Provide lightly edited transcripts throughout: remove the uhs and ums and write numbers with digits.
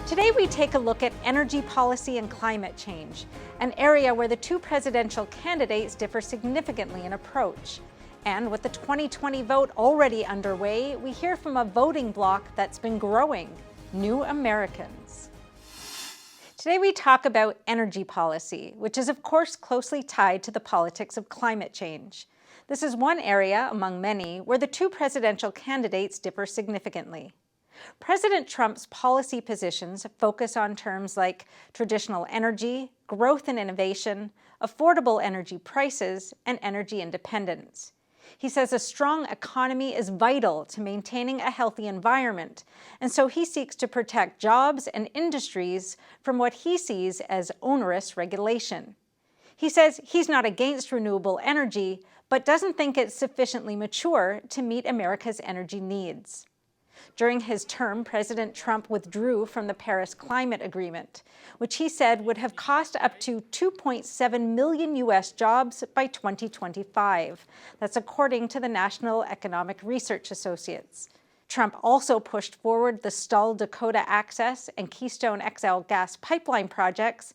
Today we take a look at energy policy and climate change, an area where the two presidential candidates differ significantly in approach. And with the 2020 vote already underway, we hear from a voting bloc that's been growing, New Americans. Today we talk about energy policy, which is of course closely tied to the politics of climate change. This is one area, among many, where the two presidential candidates differ significantly. President Trump's policy positions focus on terms like traditional energy, growth and innovation, affordable energy prices, and energy independence. He says a strong economy is vital to maintaining a healthy environment, and so he seeks to protect jobs and industries from what he sees as onerous regulation. He says he's not against renewable energy, but doesn't think it's sufficiently mature to meet America's energy needs. During his term, President Trump withdrew from the Paris Climate Agreement, which he said would have cost up to 2.7 million U.S. jobs by 2025. That's according to the National Economic Research Associates. Trump also pushed forward the stalled Dakota Access and Keystone XL gas pipeline projects,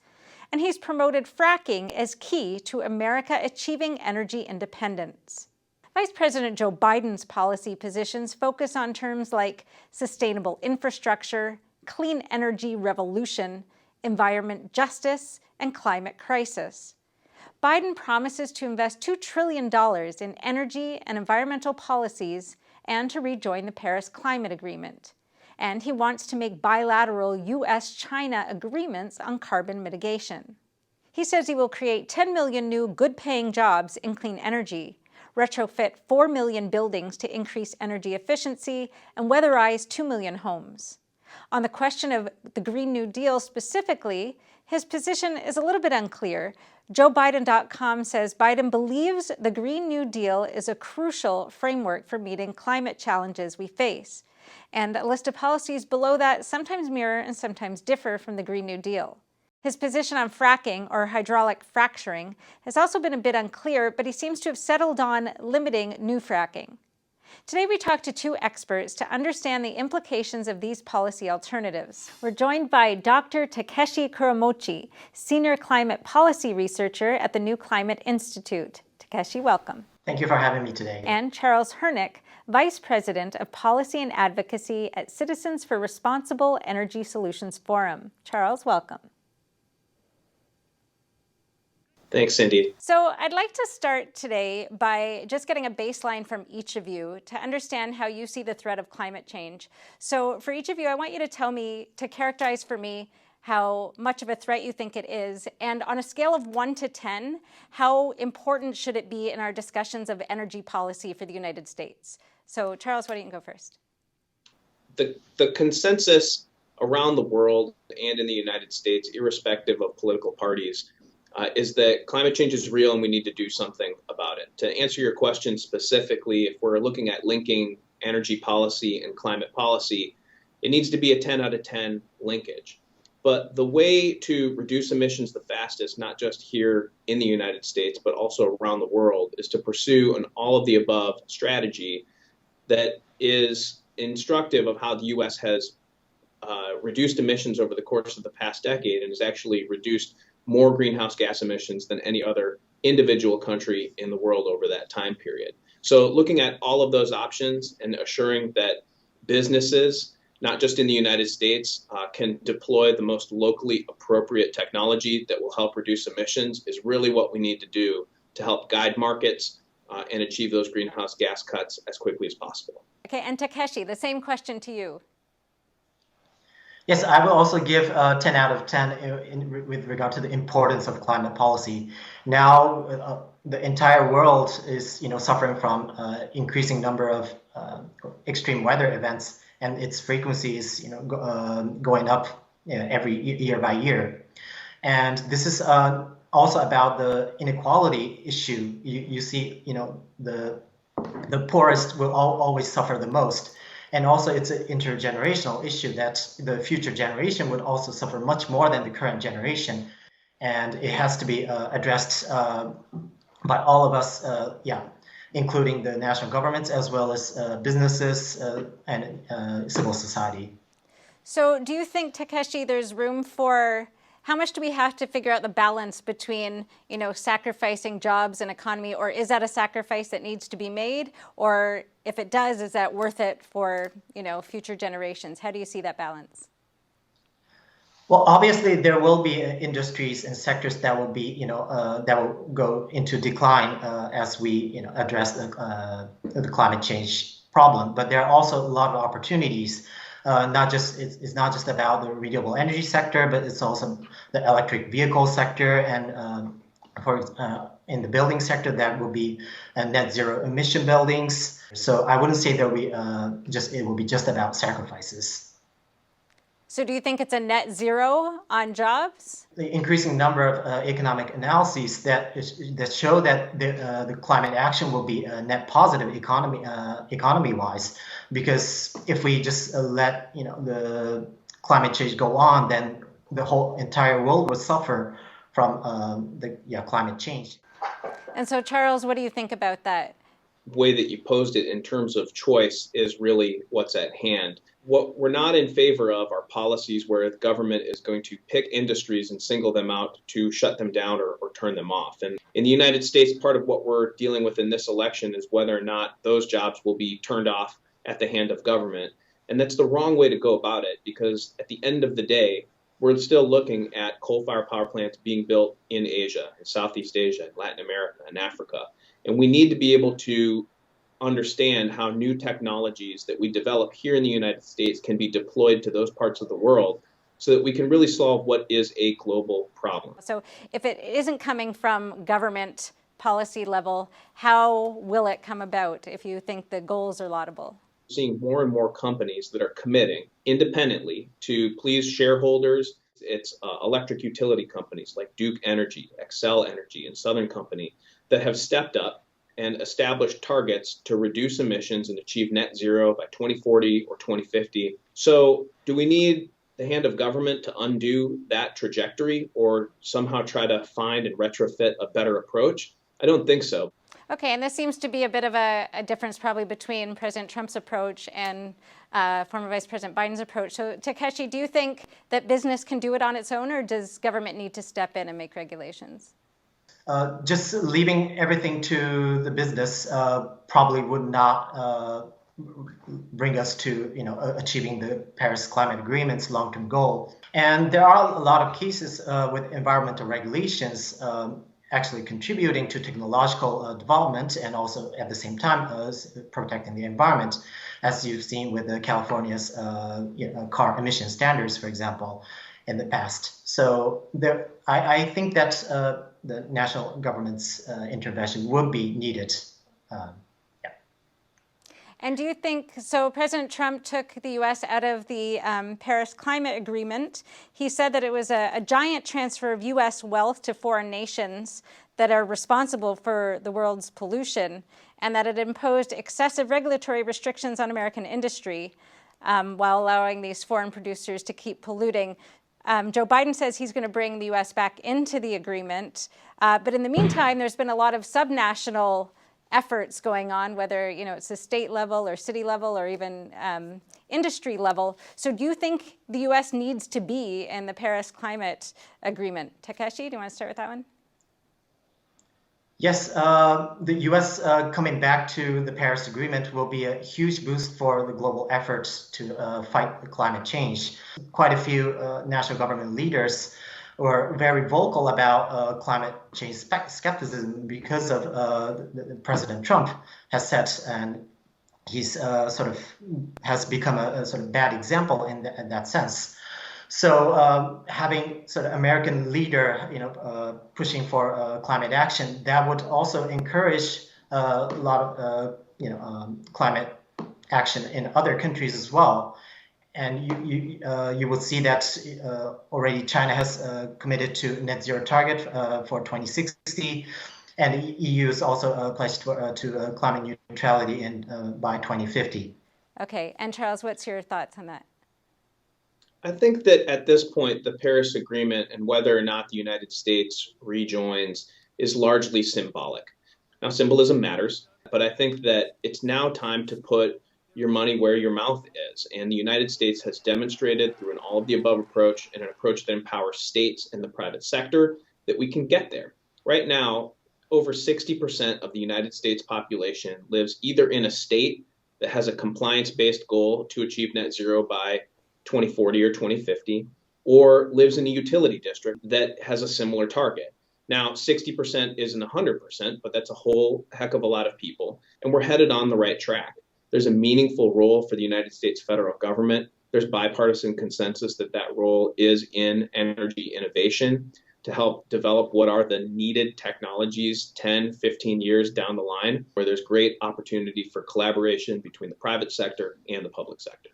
and he's promoted fracking as key to America achieving energy independence. Vice President Joe Biden's policy positions focus on terms like sustainable infrastructure, clean energy revolution, environment justice, and climate crisis. Biden promises to invest $2 trillion in energy and environmental policies and to rejoin the Paris Climate Agreement. And he wants to make bilateral U.S.-China agreements on carbon mitigation. He says he will create 10 million new good-paying jobs in clean energy, retrofit 4 million buildings to increase energy efficiency, and weatherize 2 million homes. On the question of the Green New Deal specifically, his position is a little bit unclear. JoeBiden.com says Biden believes the Green New Deal is a crucial framework for meeting climate challenges we face. And a list of policies below that sometimes mirror and sometimes differ from the Green New Deal. His position on fracking, or hydraulic fracturing, has also been a bit unclear, but he seems to have settled on limiting new fracking. Today we talk to two experts to understand the implications of these policy alternatives. We're joined by Dr. Takeshi Kuramochi, Senior Climate Policy Researcher at the NewClimate Institute. Takeshi, welcome. Thank you for having me today. And Charles Hernick, Vice President of Policy and Advocacy at Citizens for Responsible Energy Solutions Forum. Charles, welcome. Thanks, Cindy. So I'd like to start today by just getting a baseline from each of you to understand how you see the threat of climate change. So for each of you, I want you to characterize for me how much of a threat you think it is, and on a scale of 1 to 10, how important should it be in our discussions of energy policy for the United States? So Charles, why don't you go first? The consensus around the world and in the United States, irrespective of political parties, is that climate change is real and we need to do something about it. To answer your question specifically, if we're looking at linking energy policy and climate policy, it needs to be a 10 out of 10 linkage. But the way to reduce emissions the fastest, not just here in the United States, but also around the world, is to pursue an all-of-the-above strategy that is instructive of how the U.S. has reduced emissions over the course of the past decade and has actually reduced more greenhouse gas emissions than any other individual country in the world over that time period. So looking at all of those options and assuring that businesses, not just in the United States, can deploy the most locally appropriate technology that will help reduce emissions is really what we need to do to help guide markets and achieve those greenhouse gas cuts as quickly as possible. Okay, and Takeshi, the same question to you. Yes, I will also give 10 out of 10 with regard to the importance of climate policy. Now, the entire world is, suffering from increasing number of extreme weather events, and its frequency is, going up every year by year. And this is also about the inequality issue. You see, the poorest will always suffer the most. And also it's an intergenerational issue that the future generation would also suffer much more than the current generation. And it has to be addressed by all of us, including the national governments as well as businesses and civil society. So do you think, Takeshi, there's room for, how much do we have to figure out the balance between, sacrificing jobs and economy, or is that a sacrifice that needs to be made? Or if it does, is that worth it for, future generations? How do you see that balance? Well, obviously, there will be industries and sectors that will be, that will go into decline as we, address the climate change problem. But there are also a lot of opportunities. It's not just about the renewable energy sector, but it's also the electric vehicle sector, and in the building sector, that will be net zero emission buildings. So I wouldn't say there will be it will be just about sacrifices. So do you think it's a net zero on jobs? The increasing number of economic analyses that show that the climate action will be a net positive economy-wise, because if we just let the climate change go on, then the whole entire world will suffer from climate change. And so, Charles, what do you think about that? The way that you posed it in terms of choice is really what's at hand. What we're not in favor of are policies where the government is going to pick industries and single them out to shut them down or turn them off. And in the United States, part of what we're dealing with in this election is whether or not those jobs will be turned off at the hand of government. And that's the wrong way to go about it, because at the end of the day, we're still looking at coal-fired power plants being built in Asia, in Southeast Asia, Latin America, and Africa. And we need to be able to understand how new technologies that we develop here in the United States can be deployed to those parts of the world so that we can really solve what is a global problem. So if it isn't coming from government policy level, how will it come about if you think the goals are laudable? Seeing more and more companies that are committing independently to please shareholders. It's electric utility companies like Duke Energy, Xcel Energy, and Southern Company that have stepped up and established targets to reduce emissions and achieve net zero by 2040 or 2050. So do we need the hand of government to undo that trajectory or somehow try to find and retrofit a better approach? I don't think so. Okay, and this seems to be a bit of a difference probably between President Trump's approach and former Vice President Biden's approach. So Takeshi, do you think that business can do it on its own, or does government need to step in and make regulations? Just leaving everything to the business probably would not bring us to achieving the Paris Climate Agreement's long-term goal. And there are a lot of cases with environmental regulations actually contributing to technological development and also at the same time protecting the environment, as you've seen with California's car emission standards, for example, in the past. So I think that the national government's intervention would be needed. And do you think, so President Trump took the U.S. out of the Paris Climate Agreement. He said that it was a giant transfer of U.S. wealth to foreign nations that are responsible for the world's pollution, and that it imposed excessive regulatory restrictions on American industry while allowing these foreign producers to keep polluting. Joe Biden says he's going to bring the U.S. back into the agreement. But in the meantime, there's been a lot of subnational efforts going on, whether it's the state level or city level or even industry level. So do you think the U.S. needs to be in the Paris Climate Agreement? Takeshi, do you want to start with that one? Yes, the U.S. Coming back to the Paris Agreement will be a huge boost for the global efforts to fight climate change. Quite a few national government leaders were very vocal about climate change skepticism because of President Trump has said, and he's has become a sort of bad example in that sense. So having sort of American leader, pushing for climate action, that would also encourage a lot of climate action in other countries as well. And you will see that already China has committed to net zero target for 2060, and the EU is also pledged to climate neutrality by 2050. Okay, and Charles, what's your thoughts on that? I think that at this point, the Paris Agreement and whether or not the United States rejoins is largely symbolic. Now, symbolism matters, but I think that it's now time to put your money where your mouth is. And the United States has demonstrated through an all of the above approach and an approach that empowers states and the private sector that we can get there. Right now, over 60% of the United States population lives either in a state that has a compliance-based goal to achieve net zero by 2040 or 2050, or lives in a utility district that has a similar target. Now, 60% isn't 100%, but that's a whole heck of a lot of people, and we're headed on the right track. There's a meaningful role for the United States federal government. There's bipartisan consensus that that role is in energy innovation to help develop what are the needed technologies 10, 15 years down the line, where there's great opportunity for collaboration between the private sector and the public sector.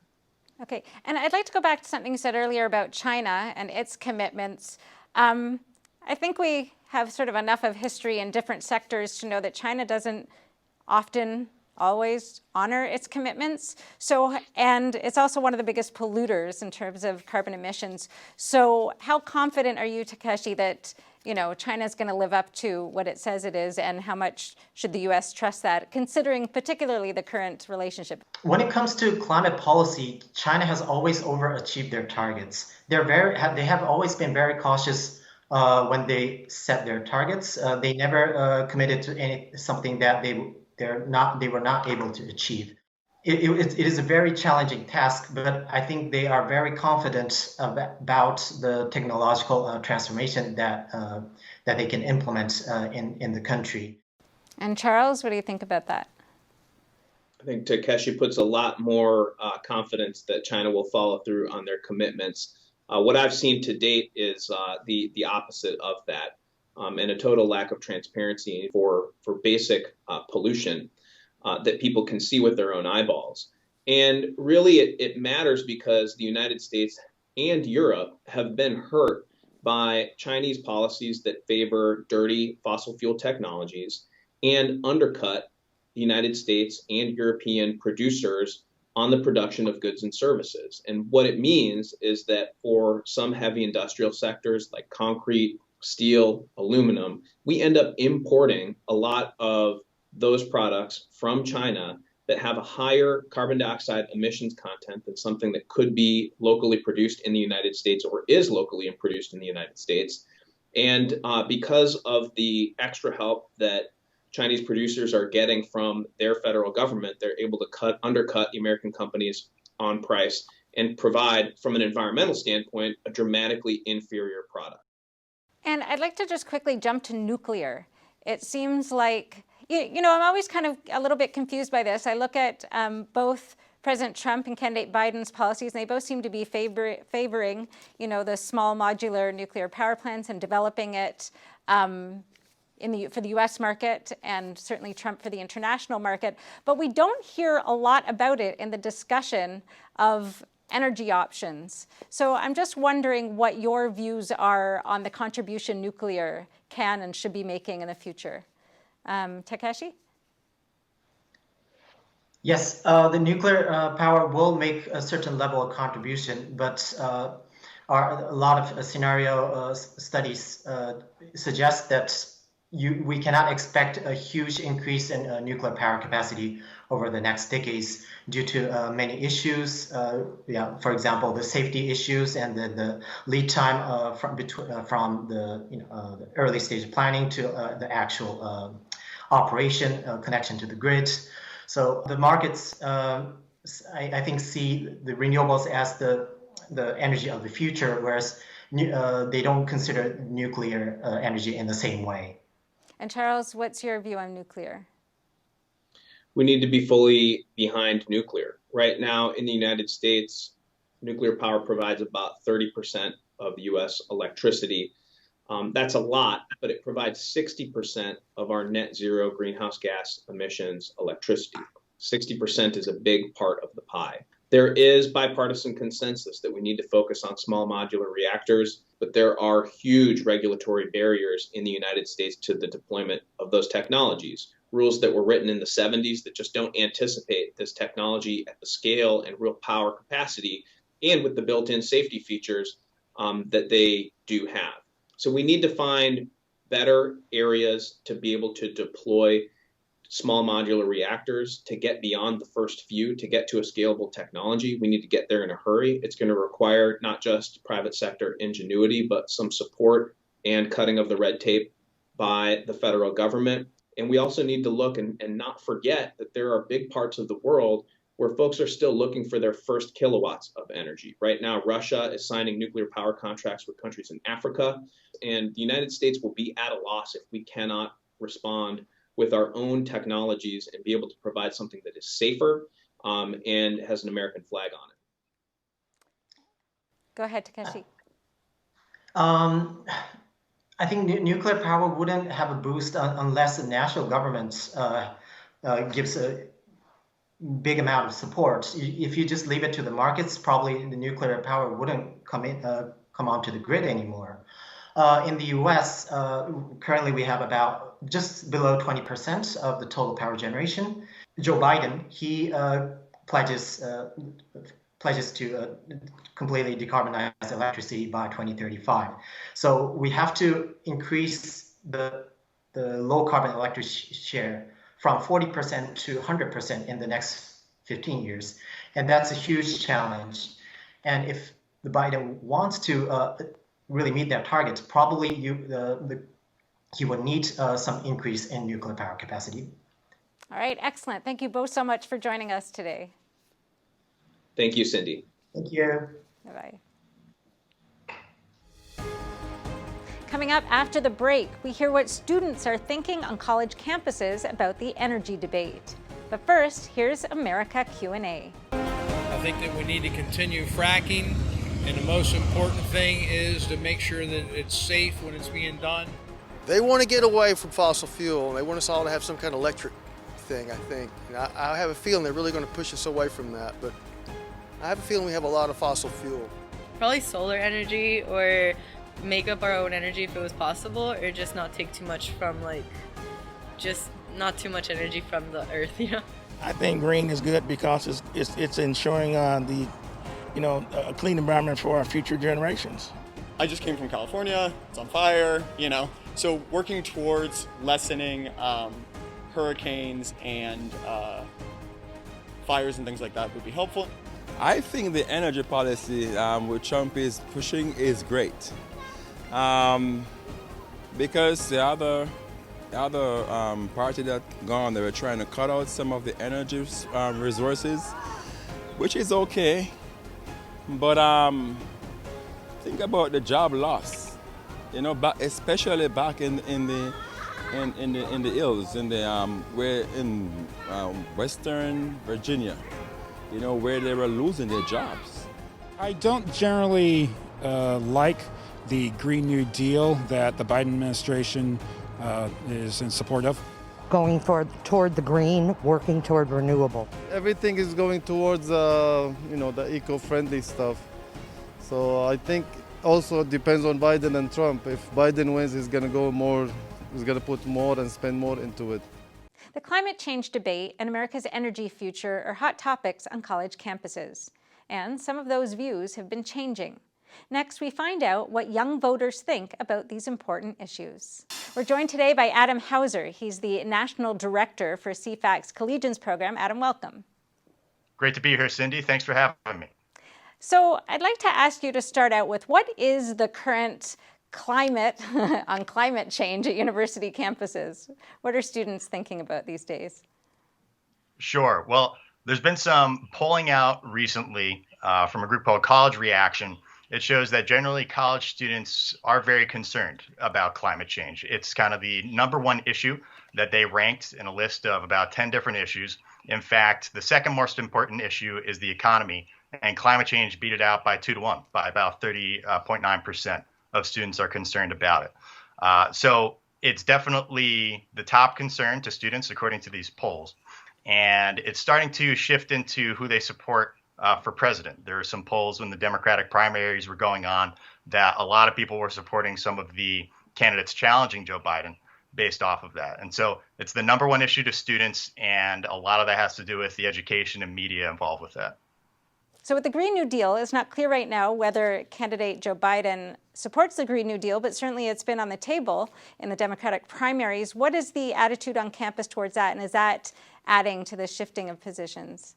Okay, and I'd like to go back to something you said earlier about China and its commitments. I think we have sort of enough of history in different sectors to know that China doesn't often always honor its commitments. So, and it's also one of the biggest polluters in terms of carbon emissions. So how confident are you, Takeshi, that China is going to live up to what it says it is, and how much should the U.S. trust that, considering particularly the current relationship? When it comes to climate policy, China has always overachieved their targets. They have always been very cautious when they set their targets. They never committed to something that they were not able to achieve. It is a very challenging task, but I think they are very confident about the technological transformation that they can implement in the country. And Charles, what do you think about that? I think Takeshi puts a lot more confidence that China will follow through on their commitments. What I've seen to date is the opposite of that, and a total lack of transparency for basic pollution that people can see with their own eyeballs. And really it matters because the United States and Europe have been hurt by Chinese policies that favor dirty fossil fuel technologies and undercut the United States and European producers on the production of goods and services. And what it means is that for some heavy industrial sectors like concrete, steel, aluminum, we end up importing a lot of those products from China that have a higher carbon dioxide emissions content than something that could be locally produced in the United States or is locally produced in the United States. And because of the extra help that Chinese producers are getting from their federal government, they're able to undercut the American companies on price and provide, from an environmental standpoint, a dramatically inferior product. And I'd like to just quickly jump to nuclear. It seems like, I'm always kind of a little bit confused by this. I look at both President Trump and candidate Biden's policies, and they both seem to be favoring, the small modular nuclear power plants and developing it for the U.S. market, and certainly Trump for the international market. But we don't hear a lot about it in the discussion of energy options. So I'm just wondering what your views are on the contribution nuclear can and should be making in the future. Takeshi? Yes, the nuclear power will make a certain level of contribution, but a lot of scenario studies suggest that we cannot expect a huge increase in nuclear power capacity over the next decades due to many issues. For example, the safety issues and the lead time from the early stage planning to the actual operation connection to the grid. So the markets, I think, see the renewables as the energy of the future, whereas they don't consider nuclear energy in the same way. And Charles, what's your view on nuclear? We need to be fully behind nuclear. Right now in the United States, nuclear power provides about 30% of U.S. electricity. That's a lot, but it provides 60% of our net zero greenhouse gas emissions electricity. 60% is a big part of the pie. There is bipartisan consensus that we need to focus on small modular reactors, but there are huge regulatory barriers in the United States to the deployment of those technologies. Rules that were written in the 70s that just don't anticipate this technology at the scale and real power capacity and with the built-in safety features that they do have. So we need to find better areas to be able to deploy small modular reactors to get beyond the first few, to get to a scalable technology. We need to get there in a hurry. It's going to require not just private sector ingenuity, but some support and cutting of the red tape by the federal government. And we also need to look and not forget that there are big parts of the world where folks are still looking for their first kilowatts of energy. Right now, Russia is signing nuclear power contracts with countries in Africa, and the United States will be at a loss if we cannot respond with our own technologies and be able to provide something that is safer and has an American flag on it. Go ahead, Takeshi. I think nuclear power wouldn't have a boost unless the national government gives a big amount of support. If you just leave it to the markets, probably the nuclear power wouldn't come onto the grid anymore. In the U.S., currently we have about just below 20% of the total power generation. Joe Biden, he pledges to completely decarbonize electricity by 2035. So we have to increase the low carbon electricity share from 40% to 100% in the next 15 years. And that's a huge challenge. And if the Biden wants to really meet that target, probably he will need some increase in nuclear power capacity. All right, excellent. Thank you both so much for joining us today. Thank you, Cindy. Thank you. Bye-bye. Coming up after the break, we hear what students are thinking on college campuses about the energy debate. But first, here's America Q&A. I think that we need to continue fracking, and the most important thing is to make sure that it's safe when it's being done. They want to get away from fossil fuel. They want us all to have some kind of electric thing, I think. And I have a feeling they're really going to push us away from that, but I have a feeling we have a lot of fossil fuel. Probably solar energy, or make up our own energy if it was possible, or just not take too much from, just not too much energy from the earth, I think green is good because it's ensuring a clean environment for our future generations. I just came from California, it's on fire, so working towards lessening hurricanes and fires and things like that would be helpful. I think the energy policy which Trump is pushing is great, because the other party that gone, they were trying to cut out some of the energy resources, which is okay, but think about the job loss, especially back in the hills, where in Western Virginia, where they were losing their jobs. I don't generally like the Green New Deal that the Biden administration is in support of. Going toward the green, working toward renewable. Everything is going towards the eco-friendly stuff. So I think also it depends on Biden and Trump. If Biden wins, he's going to put more and spend more into it. The climate change debate and America's energy future are hot topics on college campuses. And some of those views have been changing. Next, we find out what young voters think about these important issues. We're joined today by Adam Hauser. He's the National Director for CFACT's Collegians program. Adam, welcome. Great to be here, Cindy. Thanks for having me. So I'd like to ask you to start out with, what is the current climate on climate change at university campuses? What are students thinking about these days? Sure. Well, there's been some polling out recently from a group called College Reaction. It shows that generally college students are very concerned about climate change. It's kind of the number one issue that they ranked in a list of about 10 different issues. In fact, the second most important issue is the economy, and climate change beat it out by 2-1, by about 30.9% of students are concerned about it. So it's definitely the top concern to students, according to these polls. And it's starting to shift into who they support for president. There are some polls when the Democratic primaries were going on that a lot of people were supporting some of the candidates challenging Joe Biden based off of that. And so it's the number one issue to students, and a lot of that has to do with the education and media involved with that. So with the Green New Deal, it's not clear right now whether candidate Joe Biden supports the Green New Deal, but certainly it's been on the table in the Democratic primaries. What is the attitude on campus towards that, and is that adding to the shifting of positions?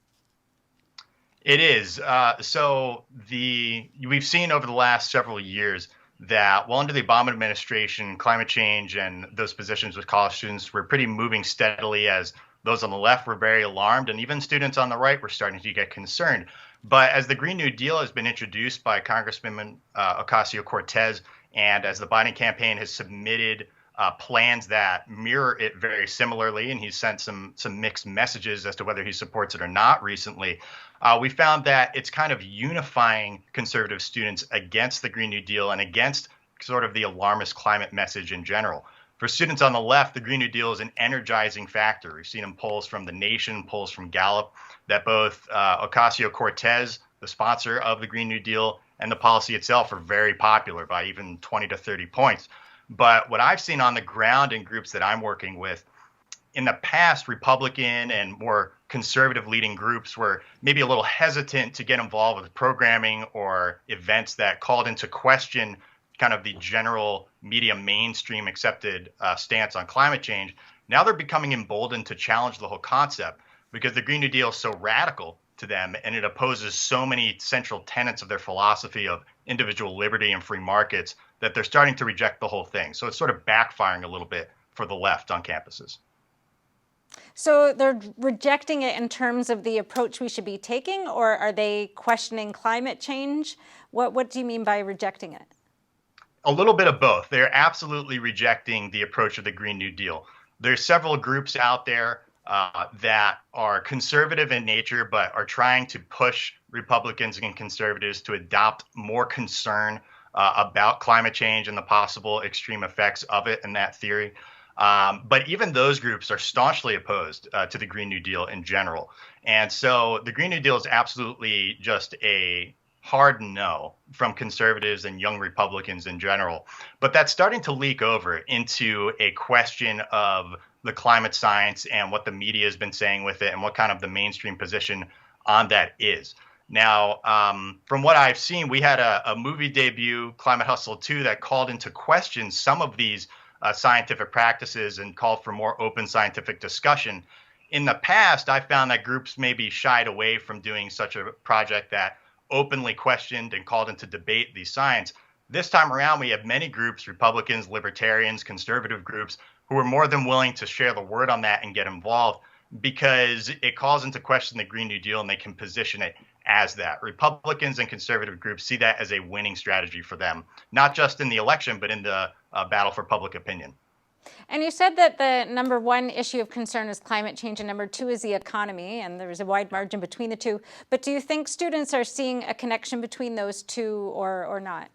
It is. We've seen over the last several years that while under the Obama administration, climate change and those positions with college students were pretty moving steadily, as those on the left were very alarmed, and even students on the right were starting to get concerned. But as the Green New Deal has been introduced by Congressman Ocasio-Cortez, and as the Biden campaign has submitted plans that mirror it very similarly, and he's sent some mixed messages as to whether he supports it or not recently, we found that it's kind of unifying conservative students against the Green New Deal and against sort of the alarmist climate message in general. For students on the left, the Green New Deal is an energizing factor. We've seen in polls from The Nation, polls from Gallup, that both Ocasio-Cortez, the sponsor of the Green New Deal, and the policy itself are very popular by even 20 to 30 points. But what I've seen on the ground in groups that I'm working with, in the past, Republican and more conservative leading groups were maybe a little hesitant to get involved with programming or events that called into question kind of the general media mainstream accepted stance on climate change. Now they're becoming emboldened to challenge the whole concept because the Green New Deal is so radical to them and it opposes so many central tenets of their philosophy of individual liberty and free markets that they're starting to reject the whole thing. So it's sort of backfiring a little bit for the left on campuses. So they're rejecting it in terms of the approach we should be taking, or are they questioning climate change? What do you mean by rejecting it? A little bit of both. They're absolutely rejecting the approach of the Green New Deal. There's several groups out there that are conservative in nature, but are trying to push Republicans and conservatives to adopt more concern about climate change and the possible extreme effects of it and that theory. But even those groups are staunchly opposed to the Green New Deal in general. And so the Green New Deal is absolutely just a hard no from conservatives and young Republicans in general. But that's starting to leak over into a question of the climate science and what the media has been saying with it and what kind of the mainstream position on that is. Now, from what I've seen, we had a movie debut, Climate Hustle 2, that called into question some of these scientific practices and called for more open scientific discussion. In the past, I found that groups maybe shied away from doing such a project that openly questioned and called into debate the science. This time around, we have many groups, Republicans, libertarians, conservative groups, who are more than willing to share the word on that and get involved because it calls into question the Green New Deal and they can position it as that. Republicans and conservative groups see that as a winning strategy for them, not just in the election, but in the battle for public opinion. And you said that the number one issue of concern is climate change and number two is the economy, and there's a wide margin between the two. But do you think students are seeing a connection between those two or not?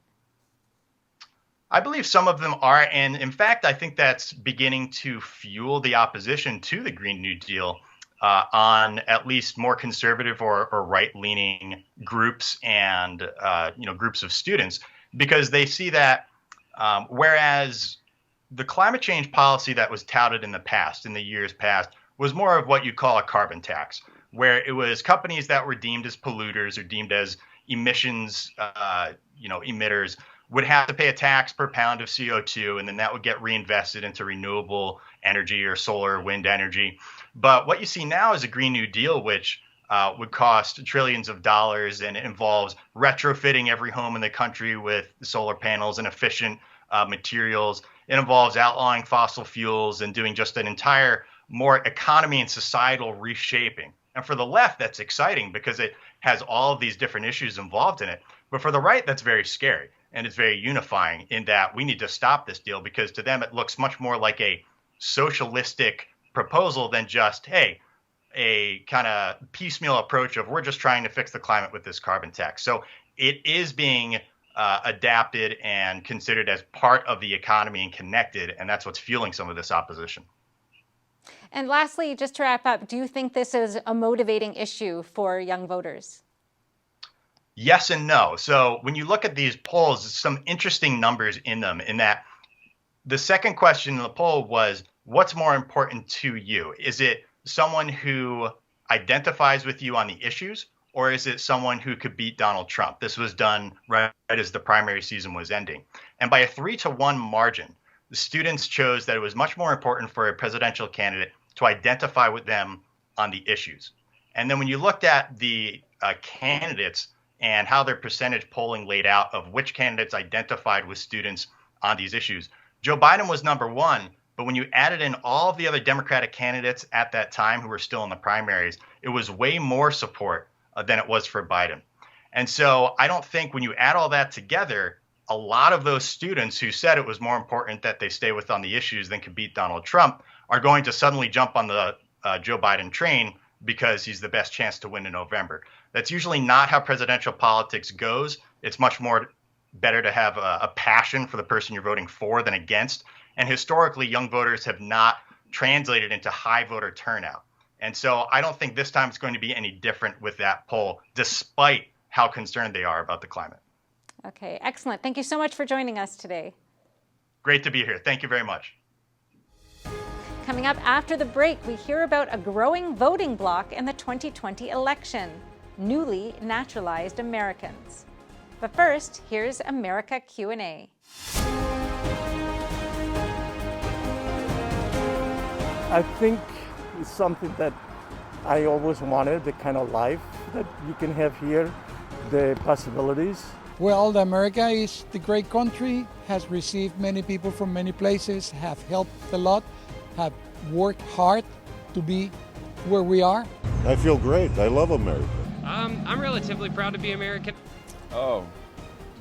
I believe some of them are. And in fact, I think that's beginning to fuel the opposition to the Green New Deal on at least more conservative or right-leaning groups and groups of students, because they see that whereas the climate change policy that was touted in the past, in the years past, was more of what you call a carbon tax, where it was companies that were deemed as polluters or deemed as emissions, emitters would have to pay a tax per pound of CO2, and then that would get reinvested into renewable energy or solar or wind energy. But what you see now is a Green New Deal, which would cost trillions of dollars, and it involves retrofitting every home in the country with solar panels and efficient materials. It involves outlawing fossil fuels and doing just an entire more economy and societal reshaping. And for the left, that's exciting because it has all of these different issues involved in it. But for the right, that's very scary. And it's very unifying in that we need to stop this deal because to them, it looks much more like a socialistic proposal than just, hey, a kind of piecemeal approach of we're just trying to fix the climate with this carbon tax. So it is being adapted and considered as part of the economy and connected. And that's what's fueling some of this opposition. And lastly, just to wrap up, do you think this is a motivating issue for young voters? Yes and no. So when you look at these polls, there's some interesting numbers in them, in that the second question in the poll was, what's more important to you? Is it someone who identifies with you on the issues, or is it someone who could beat Donald Trump? This was done right as the primary season was ending. And by a 3-1 margin, the students chose that it was much more important for a presidential candidate to identify with them on the issues. And then when you looked at the candidates and how their percentage polling laid out of which candidates identified with students on these issues, Joe Biden was number one. But when you added in all of the other Democratic candidates at that time who were still in the primaries, it was way more support than it was for Biden. And so I don't think when you add all that together, a lot of those students who said it was more important that they stay with on the issues than could beat Donald Trump are going to suddenly jump on the Joe Biden train because he's the best chance to win in November. That's usually not how presidential politics goes. It's much more better to have a passion for the person you're voting for than against. And historically, young voters have not translated into high voter turnout. And so I don't think this time it's going to be any different with that poll, despite how concerned they are about the climate. Okay, excellent. Thank you so much for joining us today. Great to be here. Thank you very much. Coming up after the break, we hear about a growing voting bloc in the 2020 election, newly naturalized Americans. But first, here's America Q&A. I think it's something that I always wanted, the kind of life that you can have here, the possibilities. Well, America is the great country, has received many people from many places, have helped a lot, have worked hard to be where we are. I feel great. I love America. I'm relatively proud to be American. Oh,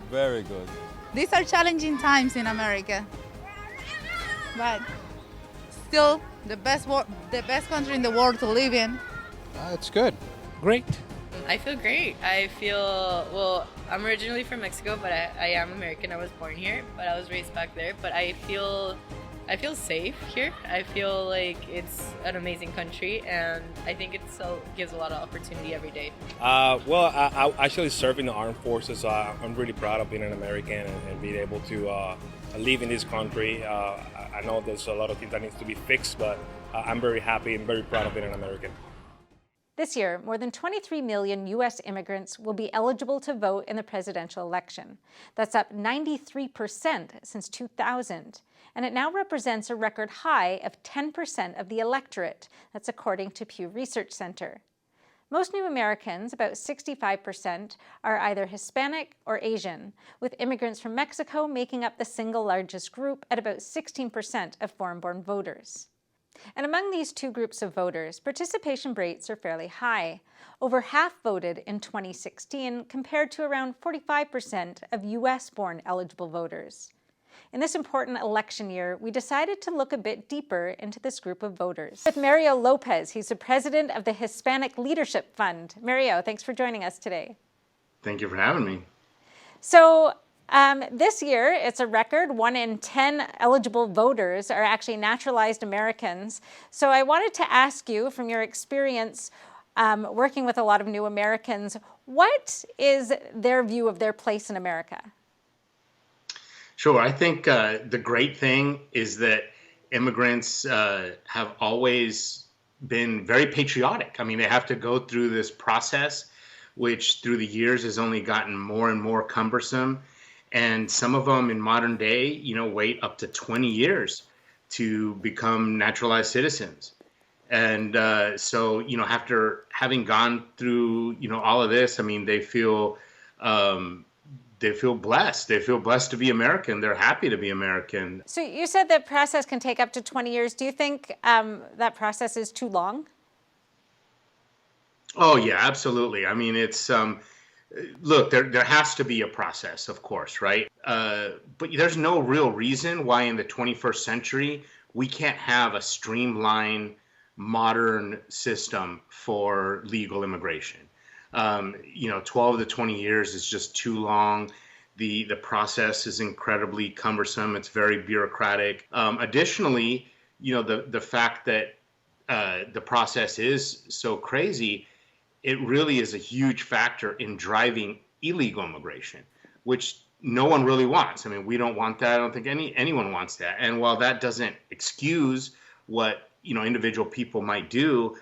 very good. These are challenging times in America, but still the best country in the world to live in. It's good. Great. I feel great. I feel, well, I'm originally from Mexico, but I am American. I was born here, but I was raised back there. But I feel safe here. I feel like it's an amazing country, and I think it gives a lot of opportunity every day. Well, I actually serve in the armed forces, so I'm really proud of being an American and being able to live in this country. I know there's a lot of things that needs to be fixed, but I'm very happy and very proud of being an American. This year, more than 23 million U.S. immigrants will be eligible to vote in the presidential election. That's up 93% since 2000, and it now represents a record high of 10% of the electorate. That's according to Pew Research Center. Most new Americans, about 65%, are either Hispanic or Asian, with immigrants from Mexico making up the single largest group at about 16% of foreign-born voters. And among these two groups of voters, participation rates are fairly high. Over half voted in 2016, compared to around 45% of U.S.-born eligible voters. In this important election year, we decided to look a bit deeper into this group of voters. With Mario Lopez, he's the president of the Hispanic Leadership Fund. Mario, thanks for joining us today. Thank you for having me. So, this year, it's a record. 1 in 10 eligible voters are actually naturalized Americans. So I wanted to ask you, from your experience working with a lot of new Americans, what is their view of their place in America? Sure. I think the great thing is that immigrants have always been very patriotic. I mean, they have to go through this process, which through the years has only gotten more and more cumbersome. And some of them in modern day, wait up to 20 years to become naturalized citizens. And so, after having gone through, all of this, I mean, they feel blessed. They feel blessed to be American. They're happy to be American. So you said that process can take up to 20 years. Do you think that process is too long? Oh, yeah, absolutely. I mean, it's look, there has to be a process, of course, right? But there's no real reason why in the 21st century we can't have a streamlined, modern system for legal immigration. 12 to 20 years is just too long. The process is incredibly cumbersome. It's very bureaucratic. Additionally, the fact that the process is so crazy, it really is a huge factor in driving illegal immigration, which no one really wants. I mean, we don't want that. I don't think anyone wants that. And while that doesn't excuse what individual people might do,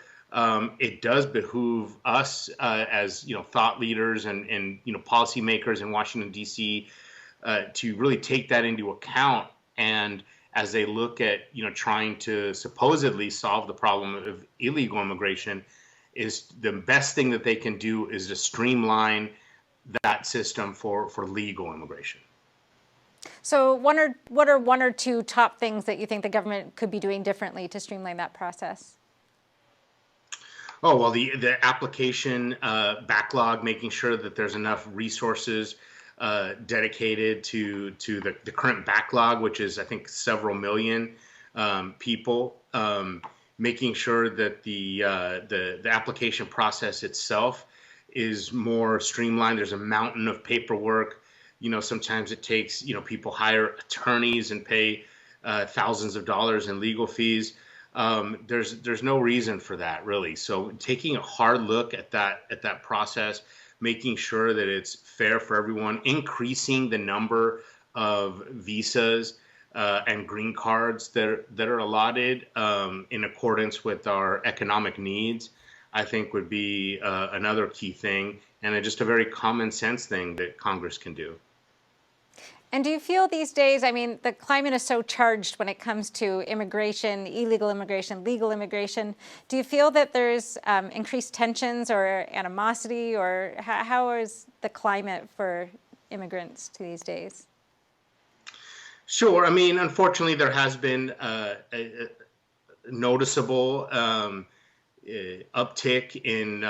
it does behoove us as thought leaders and policymakers in Washington D.C. To really take that into account, and as they look at trying to supposedly solve the problem of illegal immigration, is the best thing that they can do is to streamline that system for legal immigration. So what are one or two top things that you think the government could be doing differently to streamline that process? Oh, well, the application backlog, making sure that there's enough resources dedicated to the current backlog, which is, I think, several million people. Making sure that the application process itself is more streamlined. There's a mountain of paperwork. Sometimes it takes, people hire attorneys and pay thousands of dollars in legal fees. There's no reason for that, really. So taking a hard look at that process, making sure that it's fair for everyone, increasing the number of visas and green cards that are allotted in accordance with our economic needs, I think would be another key thing, and just a very common sense thing that Congress can do. And do you feel these days, I mean, the climate is so charged when it comes to immigration, illegal immigration, legal immigration. Do you feel that there's increased tensions or animosity, or how is the climate for immigrants these days? Sure. I mean, unfortunately, there has been a noticeable uptick in,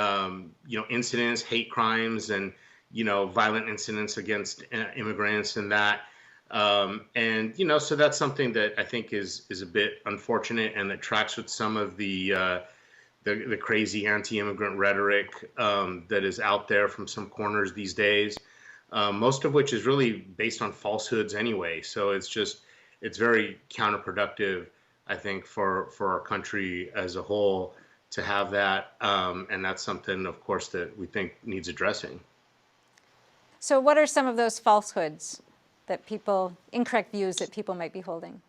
incidents, hate crimes, and violent incidents against immigrants and that. So that's something that I think is a bit unfortunate, and that tracks with some of the crazy anti-immigrant rhetoric that is out there from some corners these days, most of which is really based on falsehoods anyway. So it's very counterproductive, I think, for our country as a whole to have that. And that's something, of course, that we think needs addressing. So what are some of those falsehoods that incorrect views that people might be holding?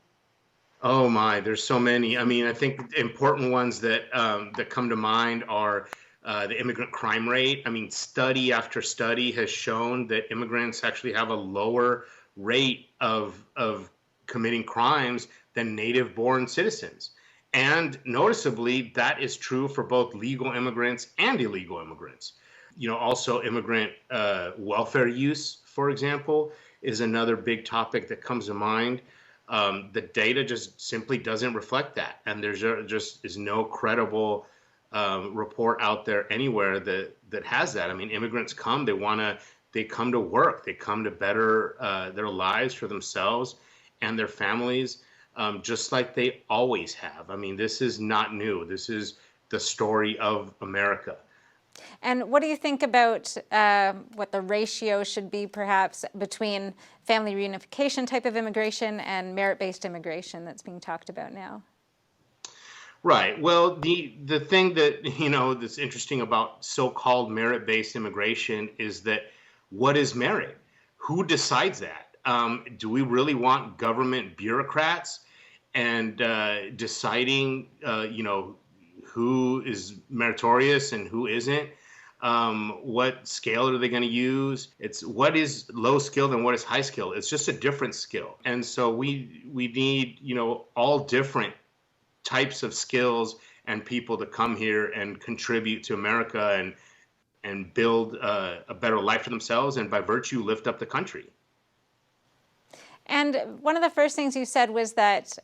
Oh my, there's so many. I mean, I think important ones that come to mind are the immigrant crime rate. I mean, study after study has shown that immigrants actually have a lower rate of committing crimes than native-born citizens. And noticeably, that is true for both legal immigrants and illegal immigrants. Also immigrant welfare use, for example, is another big topic that comes to mind. The data just simply doesn't reflect that. And there's just is no credible report out there anywhere that has that. I mean, immigrants come, they come to work, they come to better their lives for themselves and their families, just like they always have. I mean, this is not new. This is the story of America. And what do you think about what the ratio should be, perhaps, between family reunification type of immigration and merit-based immigration that's being talked about now? Right. Well, the thing that, that's interesting about so-called merit-based immigration is that what is merit? Who decides that? Do we really want government bureaucrats and deciding, who is meritorious and who isn't? What scale are they going to use? It's what is low skilled and what is high skilled. It's just a different skill. And so we need, all different types of skills and people to come here and contribute to America and build a better life for themselves, and by virtue lift up the country. And one of the first things you said was that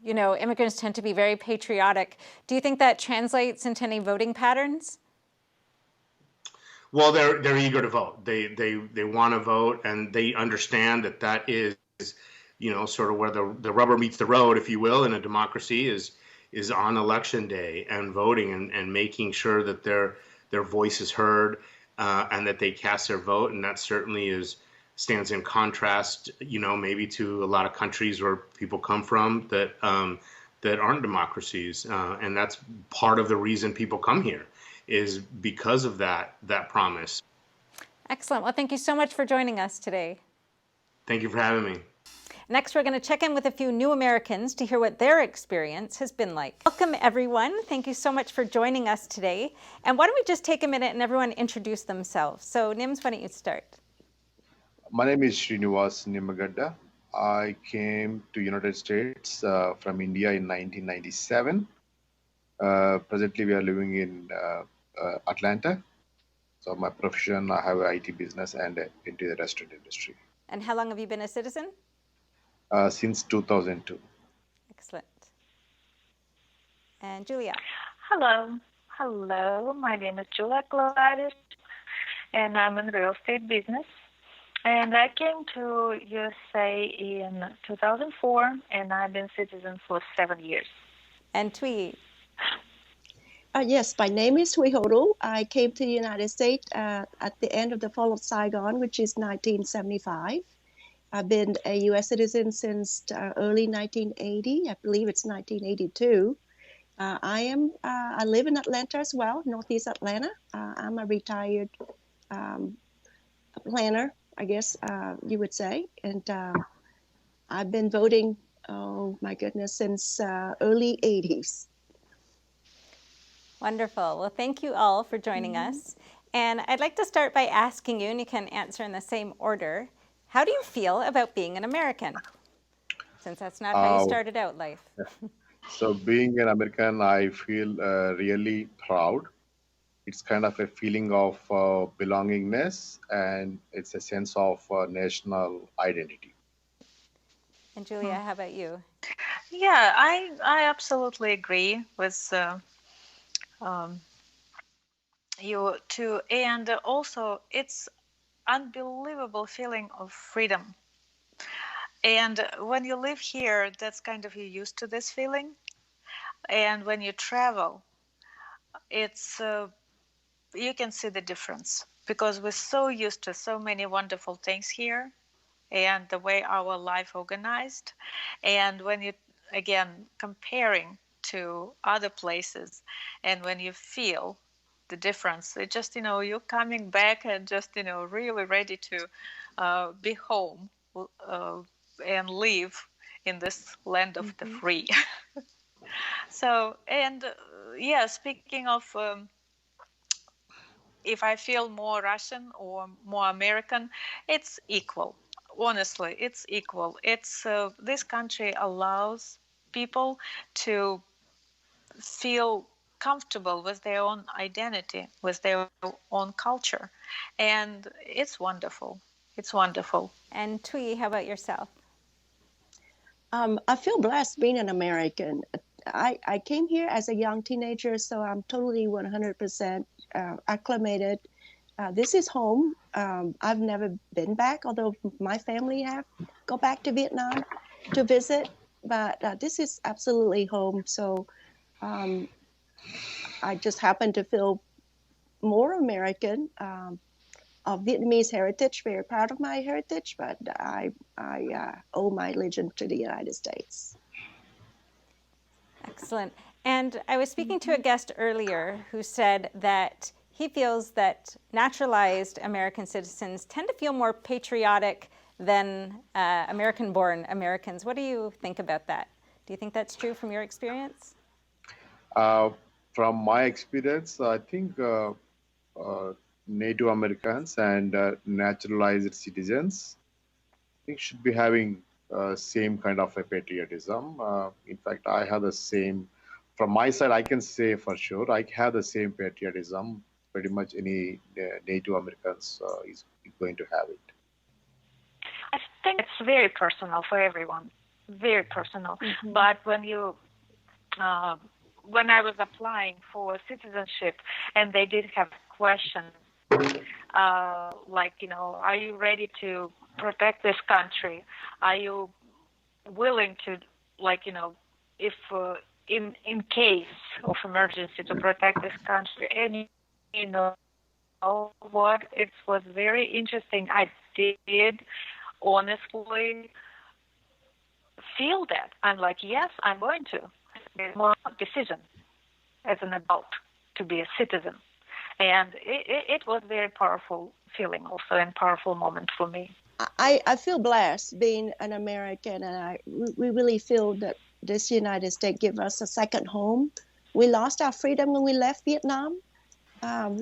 immigrants tend to be very patriotic. Do you think that translates into any voting patterns? Well, they're eager to vote. They want to vote, and they understand that is, sort of where the rubber meets the road, if you will, in a democracy is on election day and voting and making sure that their voice is heard and that they cast their vote. And that certainly stands in contrast, maybe to a lot of countries where people come from that aren't democracies. And that's part of the reason people come here, is because of that promise. Excellent. Well, thank you so much for joining us today. Thank you for having me. Next, we're going to check in with a few new Americans to hear what their experience has been like. Welcome, everyone. Thank you so much for joining us today. And why don't we just take a minute and everyone introduce themselves. So, Nims, why don't you start? My name is Srinivas Nimagadda. I came to United States from India in 1997. Presently, we are living in Atlanta. So my profession, I have an IT business and into the restaurant industry. And how long have you been a citizen? Since 2002. Excellent. And Julia. Hello. Hello. My name is Julia Gladys, and I'm in real estate business. And I came to USA in 2004, and I've been citizen for 7 years. And Tui. Yes, my name is Hui Horu. I came to the United States at the end of the fall of Saigon, which is 1975. I've been a U.S. citizen since early 1980. I believe it's 1982. I live in Atlanta as well, Northeast Atlanta. I'm a retired planner, I guess you would say. And I've been voting, oh my goodness, since early 80s. Wonderful. Well, thank you all for joining us. And I'd like to start by asking you, and you can answer in the same order, how do you feel about being an American? Since that's not how you started out life. So being an American, I feel really proud. It's kind of a feeling of belongingness, and it's a sense of national identity. And Julia, how about you? Yeah, I absolutely agree with you too. And also, it's unbelievable feeling of freedom. And when you live here, that's kind of you're used to this feeling. And when you travel, it's you can see the difference because we're so used to so many wonderful things here and the way our life organized. And when you, again, comparing to other places, and when you feel the difference, it just, you're coming back and just, really ready to be home and live in this land of the free. So, and yeah, speaking of if I feel more Russian or more American, it's equal. Honestly, it's equal. It's this country allows people to feel comfortable with their own identity, with their own culture, and it's wonderful. It's wonderful. And Tui, how about yourself? I feel blessed being an American. I came here as a young teenager, so I'm totally 100% acclimated. This is home. I've never been back, although my family have go back to Vietnam to visit. But this is absolutely home. So I just happen to feel more American, of Vietnamese heritage, very proud of my heritage, but I owe my allegiance to the United States. Excellent. And I was speaking to a guest earlier who said that he feels that naturalized American citizens tend to feel more patriotic than American-born Americans. What do you think about that? Do you think that's true from your experience? From my experience, I think Native Americans and naturalized citizens, I think, should be having same kind of a patriotism. In fact, I have the same, from my side, I can say for sure, I have the same patriotism. Pretty much any Native Americans is going to have it. I think it's very personal for everyone, very personal. But when you, when I was applying for citizenship, and they did have questions like, are you ready to protect this country? Are you willing to, if in case of emergency, to protect this country? And what? It was very interesting. I did honestly feel that. I'm like, yes, I'm going to. It's more decision as an adult to be a citizen. And it was a very powerful feeling also, and powerful moment for me. I feel blessed being an American, and we really feel that this United States gives us a second home. We lost our freedom when we left Vietnam.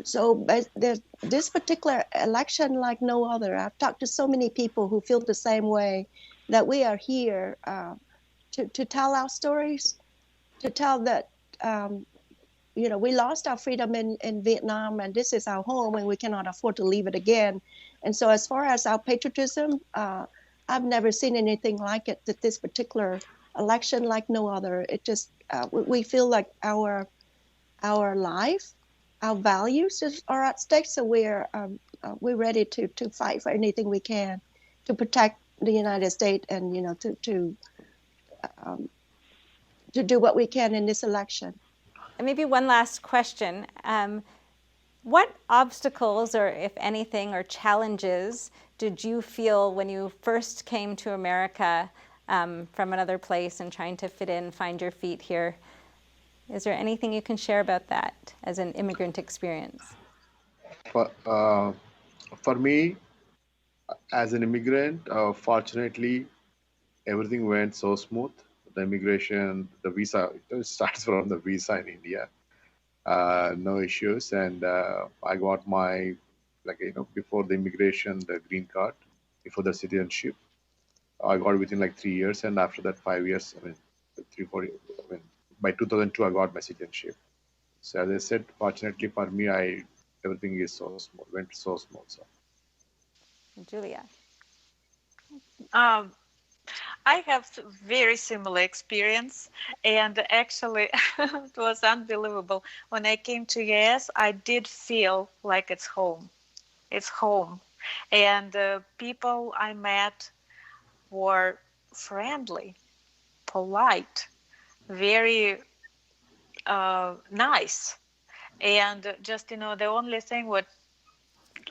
So this particular election, like no other, I've talked to so many people who feel the same way, that we are here to tell our stories, to tell that, we lost our freedom in Vietnam, and this is our home, and we cannot afford to leave it again. And so as far as our patriotism, I've never seen anything like it, that this particular election like no other. It just, we feel like our life, our values are at stake, so we're ready to fight for anything we can to protect the United States, and to do what we can in this election. And maybe one last question. What obstacles, or if anything, or challenges did you feel when you first came to America from another place and trying to fit in, find your feet here? Is there anything you can share about that as an immigrant experience? For me, as an immigrant, fortunately, everything went so smooth. The immigration, the visa, it starts from the visa in India. No issues. And I got my, before the immigration, the green card, before the citizenship. I got it within 3 years. And after that, 5 years, 3-4 years. By 2002, I got my citizenship. So as I said, fortunately for me, everything is so smooth, went so smooth. So. Julia. I have very similar experience, and actually it was unbelievable. When I came to US, I did feel like it's home. It's home. And people I met were friendly, polite, very nice. And just, the only thing what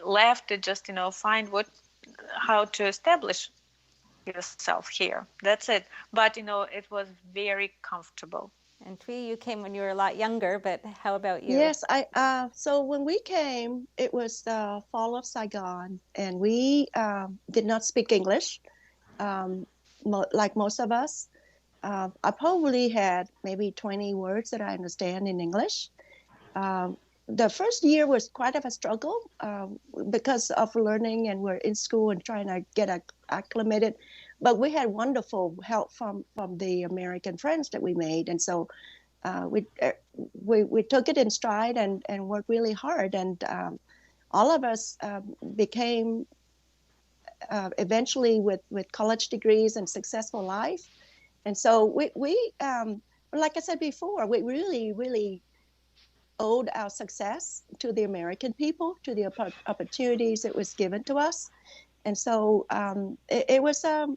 left is just, find how to establish yourself here. That's it. But, it was very comfortable. And Thuy, you came when you were a lot younger, but how about you? Yes, so when we came, it was the fall of Saigon, and we did not speak English, like most of us. I probably had maybe 20 words that I understand in English. The first year was quite of a struggle because of learning, and we're in school and trying to get acclimated. But we had wonderful help from the American friends that we made, and so we took it in stride and worked really hard. And all of us became eventually with college degrees and successful life. And so we like I said before, we really, really owed our success to the American people, to the opportunities that was given to us. And so it was a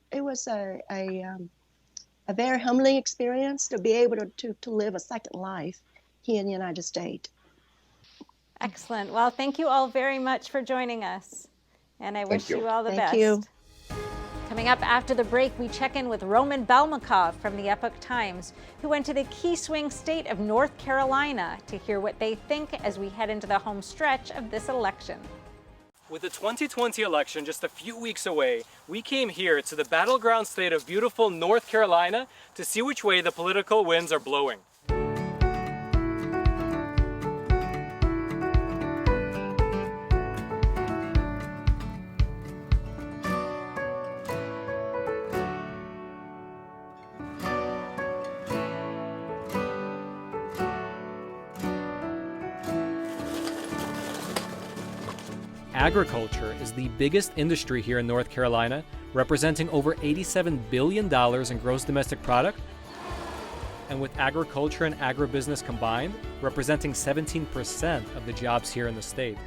very humbling experience to be able to live a second life here in the United States. Excellent. Well, thank you all very much for joining us. And I wish you all the best. Thank you. Coming up after the break, we check in with Roman Balmakov from the Epoch Times, who went to the key swing state of North Carolina to hear what they think as we head into the home stretch of this election. With the 2020 election just a few weeks away, we came here to the battleground state of beautiful North Carolina to see which way the political winds are blowing. Agriculture is the biggest industry here in North Carolina, representing over $87 billion in gross domestic product, and with agriculture and agribusiness combined, representing 17% of the jobs here in the state.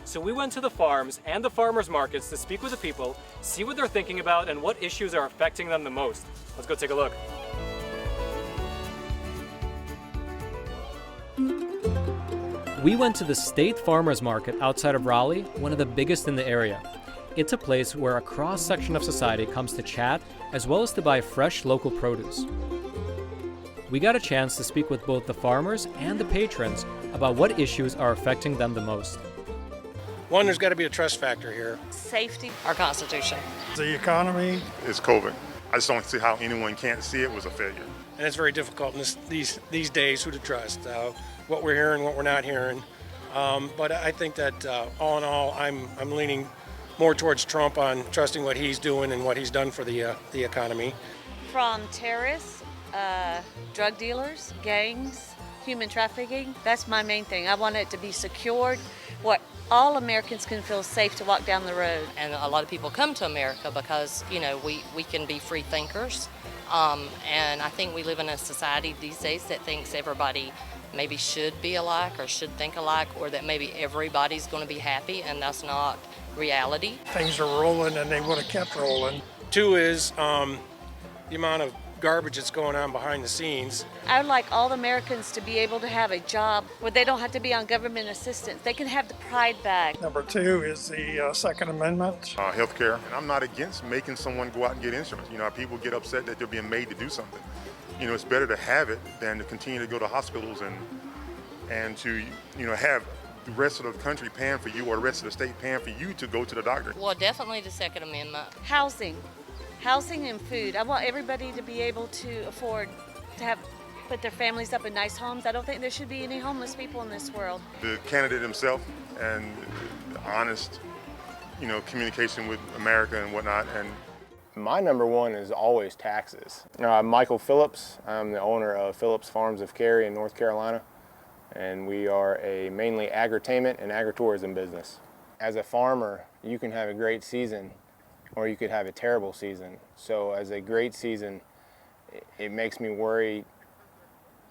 So we went to the farms and the farmers markets to speak with the people, see what they're thinking about, and what issues are affecting them the most. Let's go take a look. We went to the State Farmers Market outside of Raleigh, one of the biggest in the area. It's a place where a cross-section of society comes to chat, as well as to buy fresh local produce. We got a chance to speak with both the farmers and the patrons about what issues are affecting them the most. One, there's got to be a trust factor here. Safety, our Constitution. The economy. It's COVID. I just don't see how anyone can't see it was a failure. And it's very difficult in these days who to trust, what we're hearing, what we're not hearing. But I think that all in all, I'm leaning more towards Trump on trusting what he's doing and what he's done for the economy. From terrorists, drug dealers, gangs, human trafficking, that's my main thing. I want it to be secured, what all Americans can feel safe to walk down the road. And a lot of people come to America because, we can be free thinkers. And I think we live in a society these days that thinks everybody maybe should be alike or should think alike, or that maybe everybody's going to be happy, and that's not reality. Things are rolling and they would have kept rolling. Two is the amount of garbage that's going on behind the scenes. I would like all Americans to be able to have a job where they don't have to be on government assistance. They can have the pride bag. Number two is the Second Amendment. Healthcare. And I'm not against making someone go out and get insurance. People get upset that they're being made to do something. It's better to have it than to continue to go to hospitals and to, have the rest of the country paying for you or the rest of the state paying for you to go to the doctor. Well, definitely the Second Amendment. Housing and food. I want everybody to be able to afford to put their families up in nice homes. I don't think there should be any homeless people in this world. The candidate himself and honest, communication with America and whatnot. And my number one is always taxes. I'm Michael Phillips. I'm the owner of Phillips Farms of Cary in North Carolina, and we are a mainly agritainment and agritourism business. As a farmer, you can have a great season or you could have a terrible season. So as a great season, it makes me worry,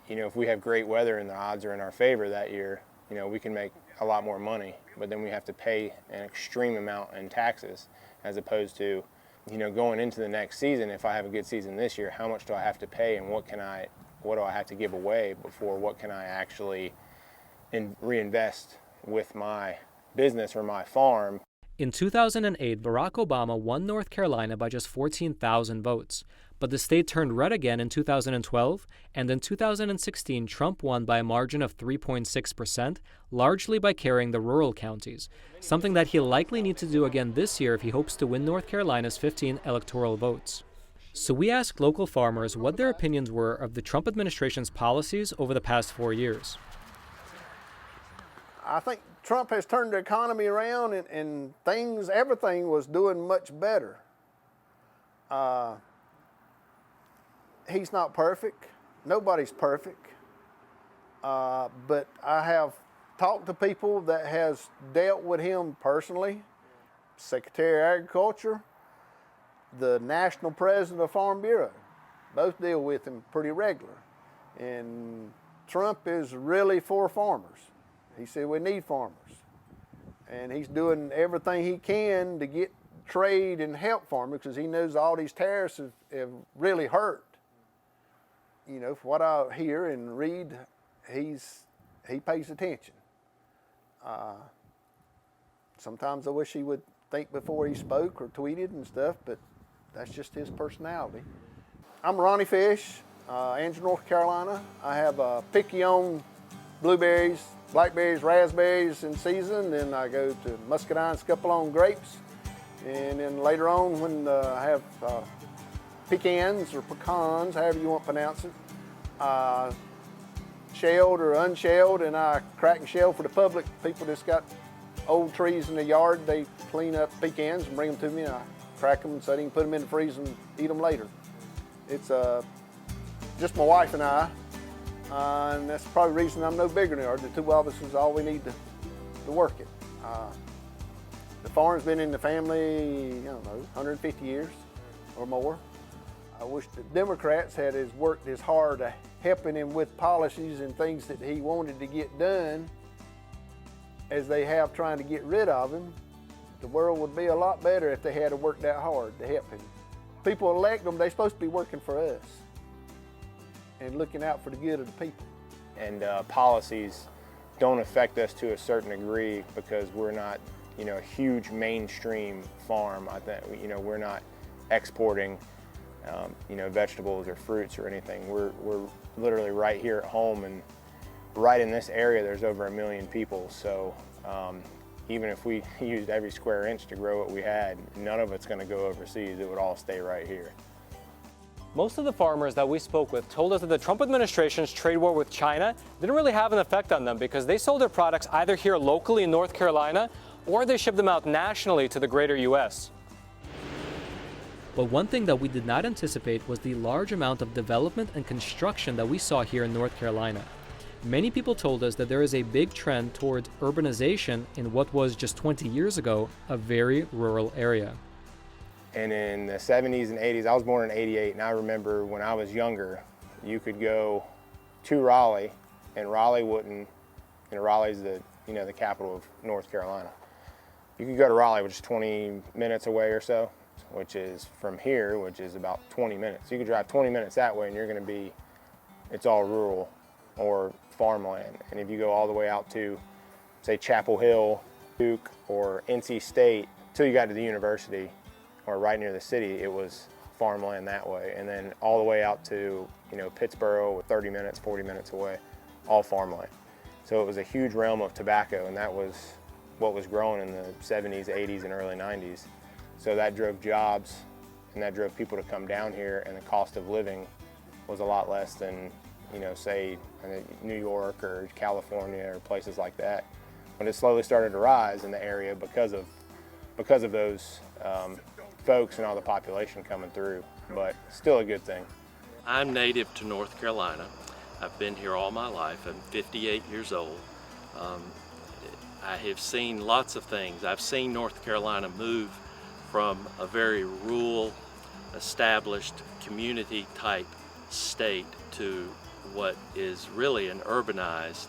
if we have great weather and the odds are in our favor that year, we can make a lot more money, but then we have to pay an extreme amount in taxes, as opposed to, going into the next season, if I have a good season this year, how much do I have to pay and what do I have to give away before what can I actually reinvest with my business or my farm. In 2008, Barack Obama won North Carolina by just 14,000 votes, but the state turned red again in 2012, and in 2016, Trump won by a margin of 3.6%, largely by carrying the rural counties, something that he'll likely need to do again this year if he hopes to win North Carolina's 15 electoral votes. So we asked local farmers what their opinions were of the Trump administration's policies over the past 4 years. I think Trump has turned the economy around and everything was doing much better. He's not perfect. Nobody's perfect. But I have talked to people that has dealt with him personally, Secretary of Agriculture, the National President of Farm Bureau. Both deal with him pretty regular. And Trump is really for farmers. He said we need farmers. And he's doing everything he can to get trade and help farmers because he knows all these tariffs have really hurt. From what I hear and read, he pays attention. Sometimes I wish he would think before he spoke or tweeted and stuff, but that's just his personality. I'm Ronnie Fish, Angel, North Carolina. I have Picayune blueberries, blackberries, raspberries in season. Then I go to muscadine, scuppernong grapes. And then later on when I have pecans or pecans, however you want to pronounce it, shelled or unshelled, and I crack and shell for the public. People that's got old trees in the yard, they clean up pecans and bring them to me, and I crack them so they can put them in the freezer and eat them later. It's just my wife and I, and that's probably the reason I'm no bigger than her. The two of us is all we need to work it. The farm's been in the family, 150 years or more. I wish the Democrats had worked as hard at helping him with policies and things that he wanted to get done as they have trying to get rid of him. The world would be a lot better if they had to work that hard to help him. People elect them, they're supposed to be working for us and looking out for the good of the people. And policies don't affect us to a certain degree because we're not, a huge mainstream farm. I think, we're not exporting, vegetables or fruits or anything. We're literally right here at home, and right in this area there's over 1 million people. So, even if we used every square inch to grow what we had, none of it's going to go overseas. It would all stay right here. Most of the farmers that we spoke with told us that the Trump administration's trade war with China didn't really have an effect on them because they sold their products either here locally in North Carolina or they shipped them out nationally to the greater U.S. But one thing that we did not anticipate was the large amount of development and construction that we saw here in North Carolina. Many people told us that there is a big trend towards urbanization in what was just 20 years ago a very rural area. And in the 70s and 80s, I was born in '88, and I remember when I was younger, you could go to Raleigh, and Raleigh wouldn't, Raleigh's the capital of North Carolina. You could go to Raleigh, which is 20 minutes away or so, which is from here, which is about 20 minutes. You could drive 20 minutes that way, and you're going to be, it's all rural or farmland. And if you go all the way out to, say, Chapel Hill, Duke, or NC State, till you got to the university, or right near the city, it was farmland that way. And then all the way out to, Pittsburgh, 30 minutes, 40 minutes away, all farmland. So it was a huge realm of tobacco, and that was what was growing in the 70s, 80s, and early 90s. So that drove jobs, and that drove people to come down here, and the cost of living was a lot less than, say, New York or California or places like that. But it slowly started to rise in the area because of those folks and all the population coming through, but still a good thing. I'm native to North Carolina. I've been here all my life. I'm 58 years old. I have seen lots of things. I've seen North Carolina move from a very rural, established, community-type state to what is really an urbanized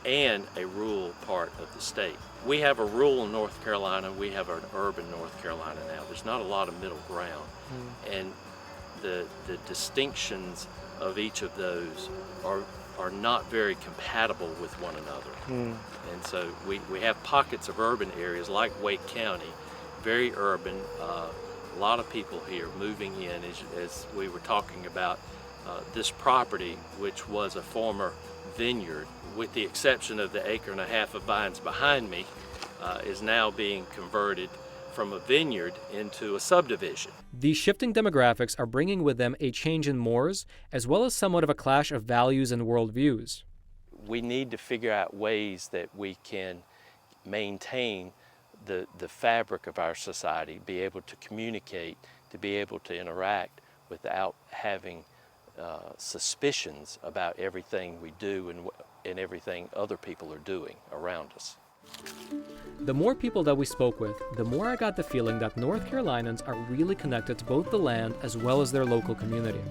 and a rural part of the state. We have a rural North Carolina, we have an urban North Carolina now. There's not a lot of middle ground. And the distinctions of each of those are not very compatible with one another. And so we have pockets of urban areas like Wake County, very urban, a lot of people here moving in, as we were talking about this property, which was a former vineyard, with the exception of the 1.5 acres of vines behind me, is now being converted from a vineyard into a subdivision. These shifting demographics are bringing with them a change in mores, as well as somewhat of a clash of values and worldviews. We need to figure out ways that we can maintain the fabric of our society, be able to communicate, to be able to interact without having suspicions about everything we do and everything other people are doing around us. The more people that we spoke with, the more I got the feeling that North Carolinians are really connected to both the land as well as their local community.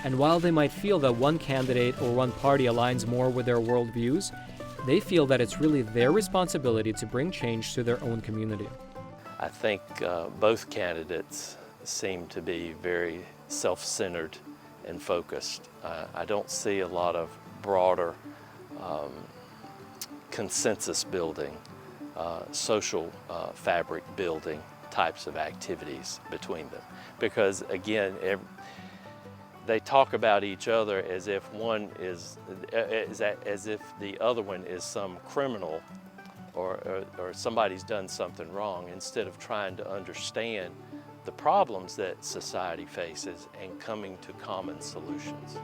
And while they might feel that one candidate or one party aligns more with their worldviews, they feel that it's really their responsibility to bring change to their own community. I think both candidates seem to be very self-centered and focused. I don't see a lot of broader consensus building, social fabric building types of activities between them. Because again, they talk about each other as if one is, as if the other one is some criminal or somebody's done something wrong, instead of trying to understand the problems that society faces and coming to common solutions.